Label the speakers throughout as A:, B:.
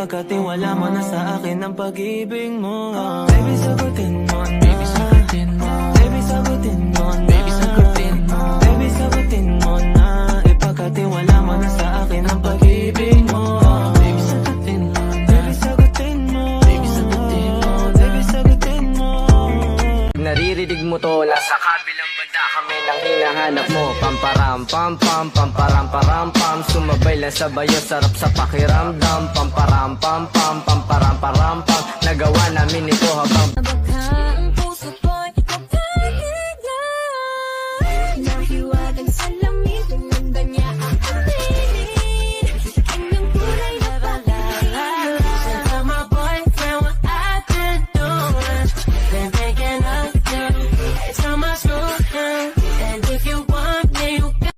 A: ipagkatiwala mo na sa akin ang pag-ibig mo. Baby, sagutin mo na. Baby, sagutin mo. Baby, sagutin mo na. Baby, sagutin mo. Baby, sagutin mo na. Ipagkatiwala mo na sa akin ang pag-ibig mo. Baby, sagutin mo na. Baby, sagutin mo. Baby, sagutin mo. Baby, sagutin mo.
B: Naririnig mo to, nasa kabilang banda kami nang hinahanap mo. Pamparam pam pam, pamparam param pam. Sumabay lang sa bayo, sarap sa pakiramdam. Pamparam pam pam, pamparam param pam. Nagawa namin ito habang
C: ang puso ko'y magkakailan. Nahiwagang salamin, tumanda niya ang atin. Kanyang kulay na pagkain.
A: Tell my boyfriend what I been doing. Been thinking of you. It's on my school hand. And if you want me, you got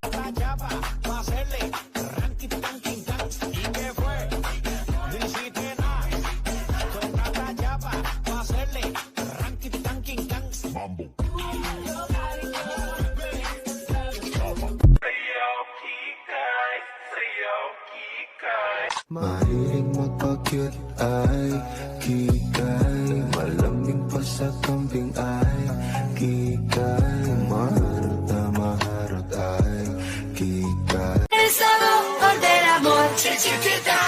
D: mahilig magpa-cute ay kikay, malamig pa sa kambing ay kikay, maharot ay kikay.
C: El sabor del amor, chiquita.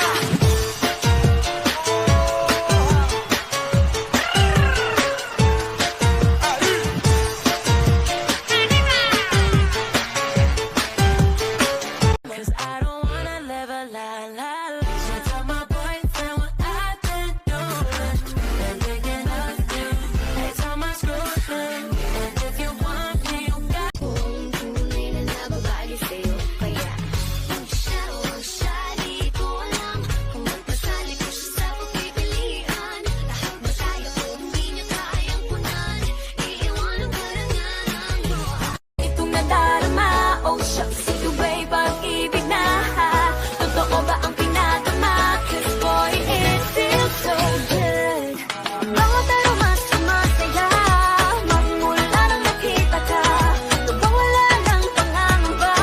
A: Cause I don't wanna live a lie, lie, lie. So tell my boyfriend what I've been doing. Been thinking of you. It's on my school thing. And if you want me, you got
C: Kung tunay na nababali sa'yo, kaya ang siya o ang siya, di ko alam. Kung magpasali ko siya sa pagpipilian, lahat ba tayo kung hindi niya kayang punan? Iiwanan ka na nga ng luha. Itong nadarama, oh shucks, ito ba'y pag-ibig na? Totoo ba ang pinatama? Cause boy, it feels so good. Bawat aroma sumasaya, magmula nang nakita ka. Lubang wala ng pangangamba,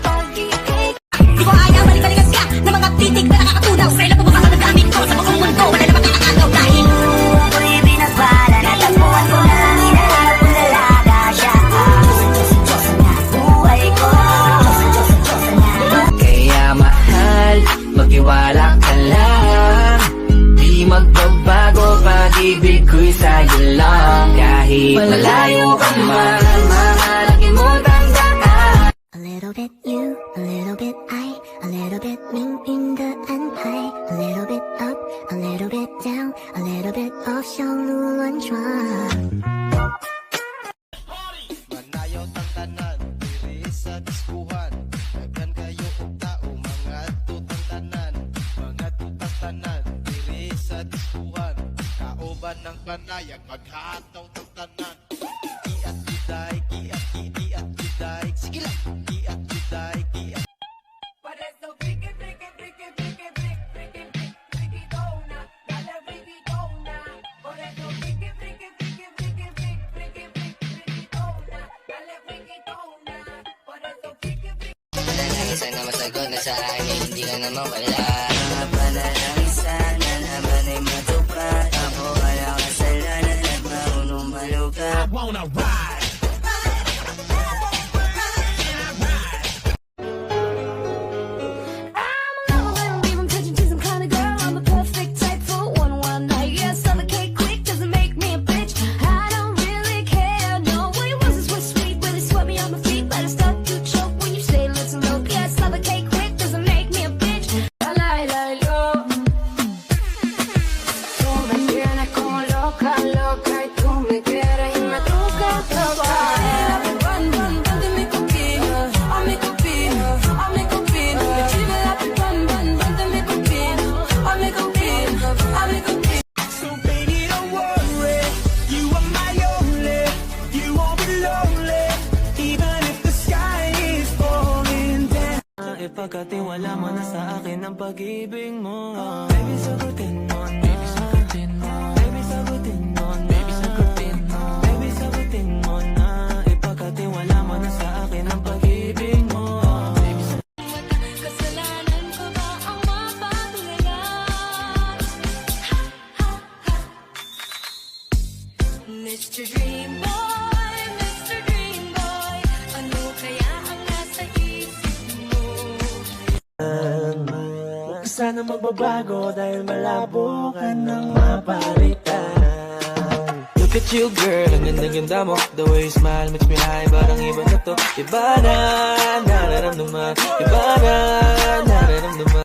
C: pag-ibig. Di ko ayaw, balik-balikan ka ng mga titig na nakakatunaw. Sa'yo lang pumakas ang nagamit ko sa buong mundo. Wala namang nakakagaw dahil ako'y binagpala. Natagpuan ko na ang hinahanap kong dalaga siya. Diyos na buhay ko. Diyos na.
B: kaya mahal, magtiwala ka lang. Di magbabago, pag-ibig ko'y sa'yo lang. Kahit malayo ka man, mahalagin mo tandaan.
C: A little bit you, a little bit I, a little bit 命运的安排 A little bit up, a little bit down, a little bit off 小鹿乱撞
E: Manayaw tang tanan, diri sa diskuhan. Daghan kayo og tao, mga tutang tanan. Mga tutang tanan, diri sa diskuhan. Kauban ng panayag, maghataw tang tanan. Kiat juday, kiat juday. Sige lang, kiat juday, kiat.
B: Sana masagot na sa akin, hindi ka naman wala. Mga panalangin sana naman ay matupad. Ako wala kasalanan at marunong malugat. I wanna ride.
A: Ipagkatiwala mo na sa akin ang pag-ibig mo. Baby, sagutin mo na. Baby, sagutin mo. Baby, sagutin mo na. Baby, sagutin mo. Baby, sagutin mo na. Ipagkatiwala mo na sa akin ang pag-ibig mo.
C: Kasalanan ko ba ang mapatulala? Mr. Dream Boy, ano kaya ang nasa isip mo?
A: Huwag ka sana magbabago dahil malabo ka nang mapalitan. Look at you girl, ang ganda-ganda mo. The way you smile makes me high, parang iba na to. Iba na, nararamdaman. Iba na, nararamdaman.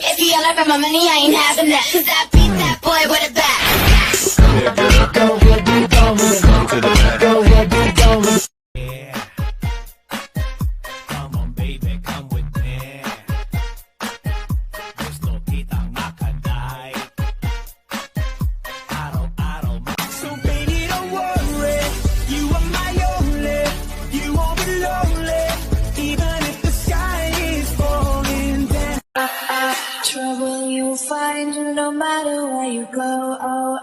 C: If you yell for my money, I ain't having that. Cause I beat that boy with a bat.
F: Come on baby, come with me. Gusto kitang makadai. Araw-araw.
A: So baby, don't worry. You are my only. You won't be lonely. Even if the sky is falling down.
C: Trouble you'll find no matter where you go. Oh,